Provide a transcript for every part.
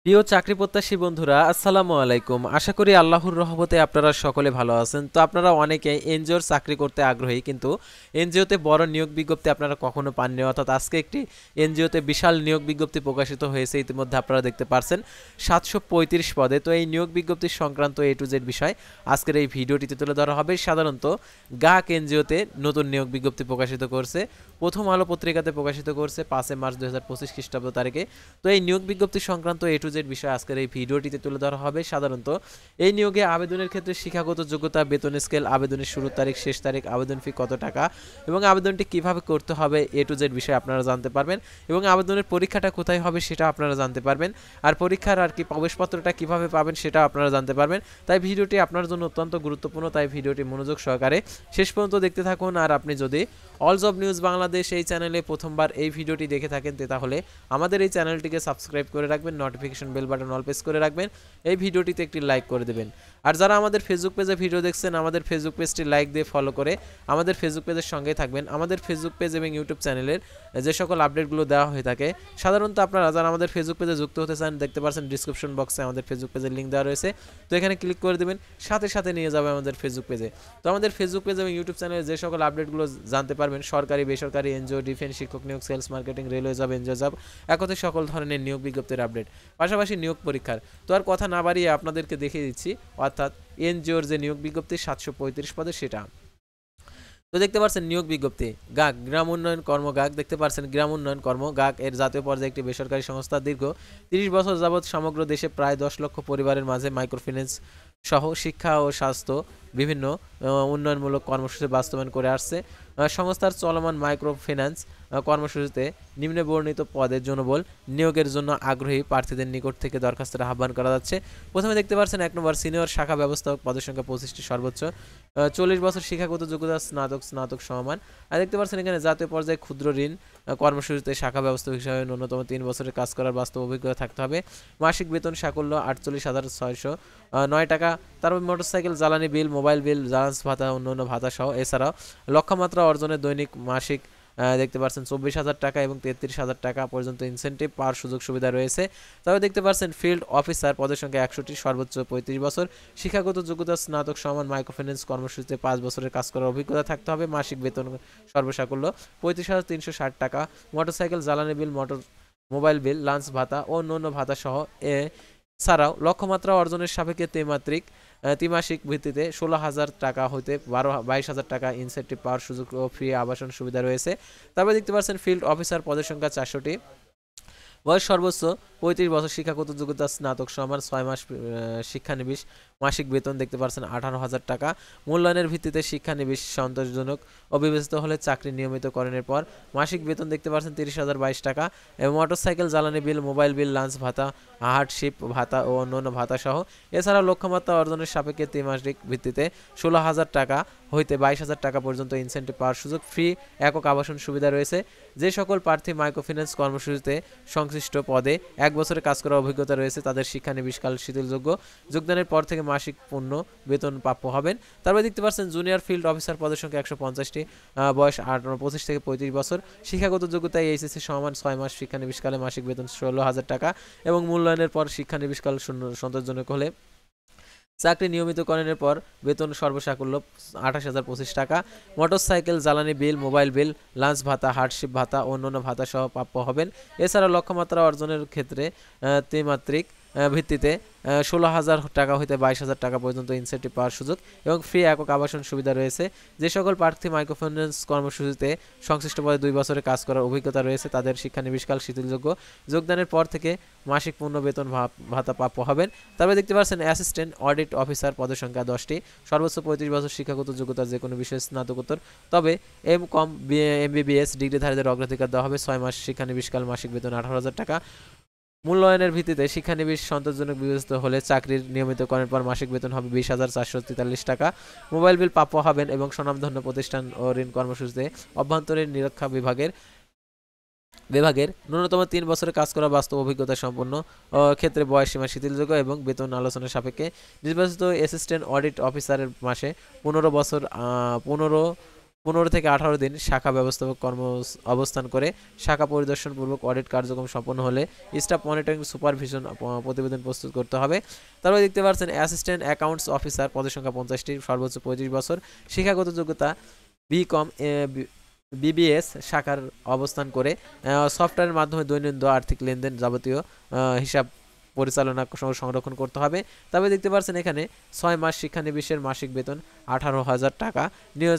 প্রিয় চাকরি প্রত্যাশী বন্ধুরা, আসসালামু আলাইকুম। আশা করি আল্লাহর রহমতে আপনারা সকলে ভালো আছেন। তো আপনারা অনেকে এনজিওর চাকরি করতে আগ্রহী, কিন্তু এনজিওতে বড় নিয়োগ বিজ্ঞপ্তি আপনারা কখনো পাননি। অর্থাৎ আজকে একটি এনজিওতে বিশাল নিয়োগ বিজ্ঞপ্তি প্রকাশিত হয়েছে, ইতিমধ্যে আপনারা দেখতে পারছেন 735 পদে। তো এই নিয়োগ বিজ্ঞপ্তি সংক্রান্ত এ টু জেড বিষয় আজকের এই ভিডিওটিতে তুলে ধরা হবে। সাধারণত গাক এনজিওতে নতুন নিয়োগ বিজ্ঞপ্তি প্রকাশিত করছে, প্রথম আলো পত্রিকাতে প্রকাশিত করছে 5 মার্চ 2025 খ্রিস্টাব্দ তারিখে। তো এই নিয়োগ বিজ্ঞপ্তি সংক্রান্ত এ টু জেড বিষয় আজকের এই ভিডিওটিতে তুলে ধরা হবে। সাধারণত এই নিয়োগে আবেদনের ক্ষেত্রে শিক্ষাগত যোগ্যতা, বেতন স্কেল, আবেদনের শুরুর তারিখ, শেষ তারিখ, আবেদন ফি কত টাকা এবং আবেদনটি কিভাবে করতে হবে, এ টু জেড বিষয় আপনারা জানতে পারবেন। এবং আবেদনের পরীক্ষাটা কোথায় হবে সেটা আপনারা জানতে পারবেন। আর পরীক্ষার আর কি প্রবেশপত্রটা কিভাবে পাবেন সেটা আপনারা জানতে পারবেন। তাই ভিডিওটি আপনার জন্য অত্যন্ত গুরুত্বপূর্ণ, তাই ভিডিওটি মনোযোগ সহকারে শেষ পর্যন্ত দেখতে থাকুন। আর আপনি যদি অল জব নিউজ বাংলাদেশ এই চ্যানেলে প্রথমবার এই ভিডিওটি দেখে থাকেন, তাহলে আমাদের এই চ্যানেলটিকে সাবস্ক্রাইব করে রাখবেন, notification bell button all press করে রাখবেন, এই ভিডিওটিতে একটি লাইক করে দেবেন। আর যারা আমাদের ফেসবুক পেজে ভিডিও দেখছেন, আমাদের ফেসবুক পেজটি লাইক দিয়ে ফলো করে আমাদের ফেসবুক পেজের সঙ্গেই থাকবেন। আমাদের ফেসবুক পেজ এবং ইউটিউব চ্যানেলের যে সকল আপডেটগুলো দেওয়া হয়ে থাকে, সাধারণত আপনারা যারা আমাদের ফেসবুক পেজে যুক্ত হতে চান, দেখতে পাচ্ছেন ডিসক্রিপশন বক্সে আমাদের ফেসবুক পেজের লিঙ্ক দেওয়া রয়েছে। তো এখানে ক্লিক করে দেবেন, সাথে সাথে নিয়ে যাবে আমাদের ফেসবুক পেজে। তো আমাদের ফেসবুক পেজ এবং ইউটিউব চ্যানেলে যে সকল আপডেটগুলো জানতে পারবেন, সরকারি, বেসরকারি, এনজিও, ডিফেন্স, শিক্ষক নিয়োগ, sales, marketing, railway job, NGO job, একতে সকল ধরনের নিয়োগ বিজ্ঞপ্তির আপডেট, পাশাপাশি নিয়োগ পরীক্ষার। তো আর কথা না বাড়িয়ে আপনাদেরকে দেখিয়ে দিচ্ছি, অর্থাৎ এনজিওর যে নিয়োগ বিজ্ঞপ্তি 735 পদে সেটা। তো দেখতে পাচ্ছেন নিয়োগ বিজ্ঞপ্তি গাক গ্রাম উন্নয়ন কর্ম গাক, দেখতে পাচ্ছেন গ্রাম উন্নয়ন কর্ম গাক এর জাতীয় পর্যায়ে একটি বেসরকারি সংস্থা। দীর্ঘ 30 বছর যাবৎ সমগ্র দেশে প্রায় 10 লক্ষ পরিবারের মাঝে মাইক্রোফিন্যান্স সহ শিক্ষা ও স্বাস্থ্য বিভিন্ন উন্নয়নমূলক কর্মসূচি বাস্তবায়ন করে আসছে। সংস্থার চলমান মাইক্রো ফিন্যান্স কর্মসূচিতে নিম্নে বর্ণিত পদের জনবল নিয়োগের জন্য আগ্রহী প্রার্থীদের নিকট থেকে দরখাস্তের আহ্বান করা যাচ্ছে। প্রথমে দেখতে পাচ্ছেন 1 নম্বর সিনিয়র শাখা ব্যবস্থাপক, পদের সংখ্যা 25টি, সর্বোচ্চ 40 বছর শিক্ষাগত যোগ্যতা, স্নাতক স্নাতক সমান। আর দেখতে পাচ্ছেন এখানে জাতীয় পর্যায়ে ক্ষুদ্র ঋণ কর্মসূচিতে শাখা ব্যবস্থাপক হিসাবে ন্যূনতম 3 বছরের কাজ করার বাস্তব অভিজ্ঞতা থাকতে হবে। মাসিক বেতন সাকল্য 48,609 টাকা। তারপর মোটরসাইকেল, জ্বালানি বিল, মোবাইল বিল, জ্বালান্স ভাতা, অন্যান্য ভাতা সহ। এছাড়াও লক্ষ্যমাত্রা অর্জনের দৈনিক মাসিক দেখতে পাচ্ছেন 24,000 টাকা এবং 33,000 টাকা পর্যন্ত ইনসেন্টিভ পাওয়ার সুযোগ সুবিধা রয়েছে। তবে দেখতে পাচ্ছেন ফিল্ড অফিসার, পদের সংখ্যা 100টি, সর্বোচ্চ 35 বছর, শিক্ষাগত যোগ্যতা স্নাতক সমান, মাইক্রোফিন্যান্স কর্মসূচিতে 5 বছরের কাজ করার অভিজ্ঞতা থাকতে হবে। মাসিক বেতন সর্বসাকুল্য 35,360 টাকা। মোটরসাইকেল, জ্বালানি বিল, মোবাইল বিল, লাঞ্চ ভাতা ও অন্যান্য ভাতা সহ। ছাড়াও লক্ষ্যমাত্রা অর্জনের সাপেক্ষে ত্রিমাসিক ভিত্তিতে 16,000 টাকা হইতে 22,000 টাকা ইনসেন্টিভ পাওয়ার সুযোগ ও ফ্রি আবাসন সুবিধা রয়েছে। তারপরে দেখতে পাচ্ছেন ফিল্ড অফিসার, পদের সংখ্যা 400টি, বয়স সর্বোচ্চ 35 বছর, শিক্ষাগত যোগ্যতা স্নাতক সমান, 6 মাস শিক্ষানবিশ। মাসিক বেতন দেখতে পাচ্ছেন 18,000 টাকা। মূল্যায়নের ভিত্তিতে শিক্ষানবিশ সন্তোষজনক ও বিবেচিত হলে চাকরি নিয়মিতকরণের পর মাসিক বেতন দেখতে পাচ্ছেন 30,022 টাকা। এবং মোটরসাইকেল, জ্বালানি বিল, মোবাইল বিল, লাঞ্চ ভাতা, হার্ডশিপ ভাতা ও অন্যান্য ভাতা সহ। এছাড়াও লক্ষ্যমাত্রা অর্জনের সাপেক্ষে ত্রিমাসিক ভিত্তিতে 16,000 টাকা হইতে 22,000 টাকা পর্যন্ত ইনসেন্টিভ পাওয়ার সুযোগ, ফ্রি একক আবাসন সুবিধা রয়েছে। যে সকল প্রার্থী মাইক্রোফিন্যান্স কর্মসূচিতে সংশ্লিষ্ট পদে 1 বছরের কাজ করার অভিজ্ঞতা রয়েছে, তাদের শিক্ষানবিশকাল শিথিলযোগ্য। যোগদানের পর থেকে মাসিক পূর্ণ বেতন প্রাপ্য হবেন। তারপরে দেখতে পাচ্ছেন জুনিয়র ফিল্ড অফিসার, পদের সংখ্যা 150টি, বয়স 25 থেকে 35 বছর, শিক্ষাগত যোগ্যতা এইচএসসি সমান, 6 মাস শিক্ষানবিশকালে মাসিক বেতন 16,000 টাকা। এবং মূল্যায়নের পর শিক্ষানবিশকাল সন্তোষজনক হলে চাকরি নিয়মিতকরণের পর বেতন সর্বসাকুল্য 28,025 টাকা। মোটরসাইকেল, জ্বালানি বিল, মোবাইল বিল, লাঞ্চ ভাতা, হার্ডশিপ ভাতা ও অন্যান্য ভাতা সহ প্রাপ্য হবেন। এছাড়া লক্ষ্যমাত্রা অর্জনের ক্ষেত্রে ত্রিমাত্রিক ভিত্তিতে 16,000 টাকা হইতে 22,000 টাকা পর্যন্ত ইনসেন্টিভ পাওয়ার সুযোগ এবং ফ্রি একক আবাসন সুবিধা রয়েছে। যে সকল প্রার্থী মাইক্রোফিন্যান্স কর্মসূচিতে সংশ্লিষ্ট পদে 2 বছরের কাজ করার অভিজ্ঞতা রয়েছে, তাদের শিক্ষানবিশকাল শিথিলযোগ্য। যোগদানের পর থেকে মাসিক পূর্ণ বেতন ভাতা প্রাপ্য হবেন। তবে দেখতে পাচ্ছেন অ্যাসিস্ট্যান্ট অডিট অফিসার, পদের সংখ্যা 10টি, সর্বোচ্চ 35 বছর, শিক্ষাগত যোগ্যতা যে কোনো বিষয়ে স্নাতকোত্তর। তবে এম.কম, এমবিবিএস ডিগ্রিধারীদের অগ্রাধিকার দেওয়া হবে। 6 মাস শিক্ষানবিশকাল, মাসিক বেতন 18,000 টাকা। মূল্যায়নের ভিত্তিতে শিক্ষানবিশ সন্তোষজনক বিবেচিত হলে চাকরির নিয়মিতকরণের পর মাসিক বেতন হবে 20,443 টাকা। মোবাইল বিল প্রাপ্য হবেন এবং স্বনামধন্য প্রতিষ্ঠান ও ঋণ কর্মসূচিতে অভ্যন্তরীণ নিরীক্ষা বিভাগের ন্যূনতম 3 বছরের কাজ করা বাস্তব অভিজ্ঞতা সম্পন্ন ক্ষেত্রে বয়সসীমা শিথিলযোগ্য এবং বেতন আলোচনার সাপেক্ষে নির্বাচিত অ্যাসিস্ট্যান্ট অডিট অফিসারের মাসে 15 বছর 15 15 থেকে 18 দিন শাখা ব্যবস্থাপক কর্ম অবস্থান করে শাখা পরিদর্শন পূর্বক অডিট কার্যক্রম সম্পন্ন হলে স্টাফ মনিটরিং সুপারভিশন প্রতিবেদন প্রস্তুত করতে হবে। তারপরে দেখতে পাচ্ছেন অ্যাসিস্ট্যান্ট অ্যাকাউন্টস অফিসার, পদের সংখ্যা 50টি, সর্বোচ্চ 35 বছর, শিক্ষাগত যোগ্যতা বিকম বিবিএস শাখার অবস্থান করে সফটওয়্যারের মাধ্যমে দৈনন্দিন আর্থিক লেনদেন যাবতীয় হিসাব পরিচালনা সংরক্ষণ করতে হবে। তবে দেখতে পাচ্ছেন এখানে 6 মাস শিক্ষানবিশের মাসিক বেতন 18,000 টাকা,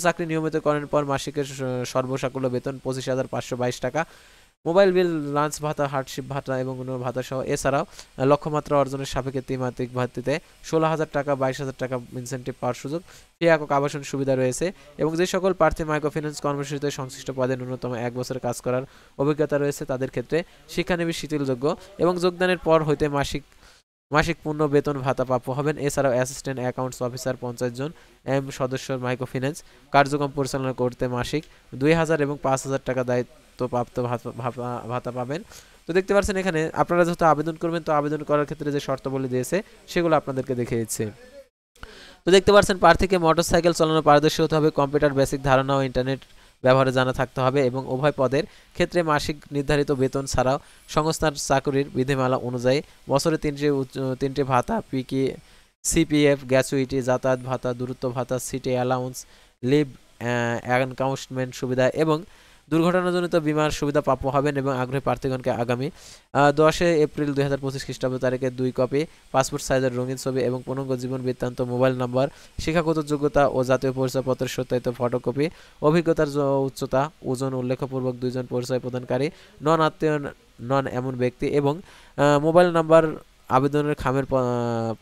চাকরি নিয়মিতকরণের পর মাসিকের সর্বসাকুল্য বেতন 25,522 টাকা, মোবাইল বিল, লাঞ্চ ভাতা, হার্ডশিপ ভাতা এবং অন্য ভাতা সহ। এছাড়াও লক্ষ্যমাত্রা অর্জনের সাপেক্ষে ত্রিমাত্রিক ভিত্তিতে 16,000 টাকা 22,000 টাকা ইনসেন্টিভ পাওয়ার সুযোগ, ফি একক আবাসন সুবিধা রয়েছে এবং যে সকল প্রার্থী মাইক্রোফিন্যান্স কর্মসূচিতে সংশ্লিষ্ট পদে ন্যূনতম 1 বছর কাজ করার অভিজ্ঞতা রয়েছে তাদের ক্ষেত্রে শিক্ষানবিশ শিথিলযোগ্য এবং যোগদানের পর হইতে মাসিক পূর্ণ বেতন ভাতা প্রাপ্য হবেন। এছাড়াও অ্যাসিস্ট্যান্ট অ্যাকাউন্টস অফিসার 50 জন সদস্য মাইক্রোফিন্যান্স কার্যক্রম পরিচালনা করতে মাসিক 2,000 এবং 5,000 টাকা দায়িত্বপ্রাপ্ত ভাতা পাবেন। তো দেখতে পাচ্ছেন এখানে আপনারা যেহেতু আবেদন করবেন, তো আবেদন করার ক্ষেত্রে যে শর্তাবলী দিয়েছে সেগুলো আপনাদেরকে দেখিয়ে দিচ্ছে। তো দেখতে পাচ্ছেন প্রার্থীকে মোটরসাইকেল চালানো পারদর্শী হতে হবে, কম্পিউটার বেসিক ধারণা ও ইন্টারনেট ব্যবহারে জানা থাকতে হবে এবং উভয় পদের ক্ষেত্রে মাসিক নির্ধারিত বেতন ছাড়াও সংস্থার চাকরির বিধিমালা অনুযায়ী বছরে 3টি ভাতা, পিকি, সিপিএফ, গ্র্যাচুইটি, যাতায়াত ভাতা, দূরত্ব ভাতা, সিটি অ্যালাউন্স, লিভ এনকাউন্টমেন্ট সুবিধা এবং দুর্ঘটনাজনিত বীমার সুবিধা প্রাপ্য হবেন এবং আগ্রহী প্রার্থীগণকে আগামী 10 এপ্রিল 2025 খ্রিস্টাব্দ তারিখে 2 কপি পাসপোর্ট সাইজের রঙিন ছবি এবং পূর্ণাঙ্গ জীবন বৃত্তান্ত, মোবাইল নম্বর, শিক্ষাগত যোগ্যতা ও জাতীয় পরিচয়পত্রের সত্যায়িত ফটোকপি, অভিজ্ঞতার উচ্চতা, ওজন উল্লেখপূর্বক 2 জন পরিচয় প্রদানকারী নন আত্মীয় নন এমন ব্যক্তি এবং মোবাইল নাম্বার, আবেদনের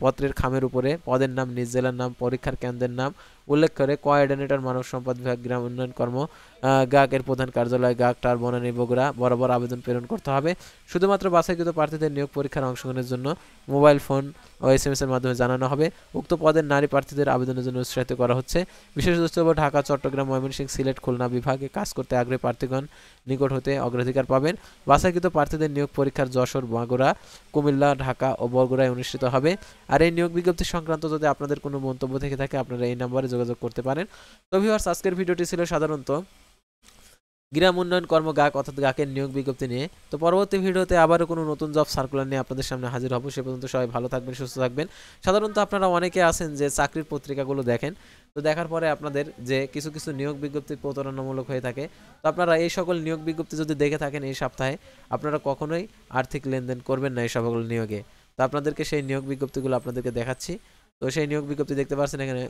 পত্রের খামের উপরে পদের নাম, নিজ জেলার নাম, পরীক্ষার কেন্দ্রের নাম উল্লেখ করে কোঅর্ডিনেটর মানব সম্পদ বিভাগ গ্রাম উন্নয়ন কর্ম গাকের প্রধান কার্যালয় গাক টার বনানী বগুড়া বরাবর আবেদন প্রেরণ করতে হবে। শুধুমাত্র বাছাইকৃত প্রার্থীদের নিয়োগ পরীক্ষার অংশগ্রহণের জন্য মোবাইল ফোন ও SMS এর মাধ্যমে জানানো হবে। উক্ত পদের নারী প্রার্থীদের আবেদনের জন্য উৎসাহিত করা হচ্ছে। বিশেষ দ্রষ্টব্য ঢাকা, চট্টগ্রাম, ময়মনসিংহ, সিলেট, খুলনা বিভাগে কাজ করতে আগ্রহী প্রার্থীগণ নিকট হতে অগ্রাধিকার পাবেন। বাছাইকৃত প্রার্থীদের নিয়োগ পরীক্ষার যশোর, মাগুরা, কুমিল্লা, ঢাকা ও বগুড়ায় অনুষ্ঠিত হবে। আর এই নিয়োগ বিজ্ঞপ্তি সংক্রান্ত যদি আপনাদের কোনো মন্তব্য থেকে থাকে আপনারা এই নম্বরে যোগাযোগ করতে পারেন। তো ভিউয়ার্স, আজকের ভিডিওটি ছিল সাধারণত গ্রাম উন্নয়ন কর্ম গাক অর্থাৎ গাকের নিয়োগ বিজ্ঞপ্তি নিয়ে। তো পরবর্তী ভিডিওতে আবারও কোনো নতুন জব সার্কুলার নিয়ে আপনাদের সামনে হাজির হব। সে পর্যন্ত সবাই ভালো থাকবেন, সুস্থ থাকবেন। সাধারণত আপনারা অনেকে আছেন যে চাকরির পত্রিকাগুলো দেখেন, তো দেখার পরে আপনাদের যে কিছু কিছু নিয়োগ বিজ্ঞপ্তি প্রতারণামূলক হয়ে থাকে। তো আপনারা এই সকল নিয়োগ বিজ্ঞপ্তি যদি দেখে থাকেন এই সপ্তাহে, আপনারা কখনোই আর্থিক লেনদেন করবেন না এই সকল নিয়োগে। তো আপনাদেরকে সেই নিয়োগ বিজ্ঞপ্তিগুলো আপনাদেরকে দেখাচ্ছি। তো সেই নিয়োগ বিজ্ঞপ্তি দেখতে পাচ্ছেন এখানে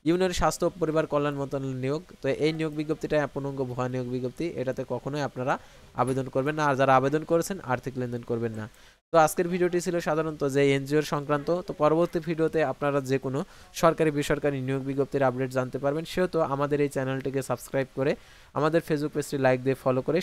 ইউনিয়ন স্বাস্থ্য ও পরিবার কল্যাণ মন্ত্রণালয়ের নিয়োগ। তো এই নিয়োগ বিজ্ঞপ্তিটা পূর্ণাঙ্গ ভুয়া নিয়োগ বিজ্ঞপ্তি, এটাতে কখনোই আপনারা আবেদন করবেন না। আর যারা আবেদন করেছেন আর্থিক লেনদেন করবেন না। তো আজকের ভিডিওটি ছিল সাধারণত যে এনজিওর সংক্রান্ত। তো পরবর্তী ভিডিওতে আপনারা যে কোনো সরকারি বেসরকারি নিয়োগ বিজ্ঞপ্তির আপডেট জানতে পারবেন। সেহেতু আমাদের এই চ্যানেলটিকে সাবস্ক্রাইব করে আমাদের ফেসবুক পেজটি লাইক দিয়ে ফলো করে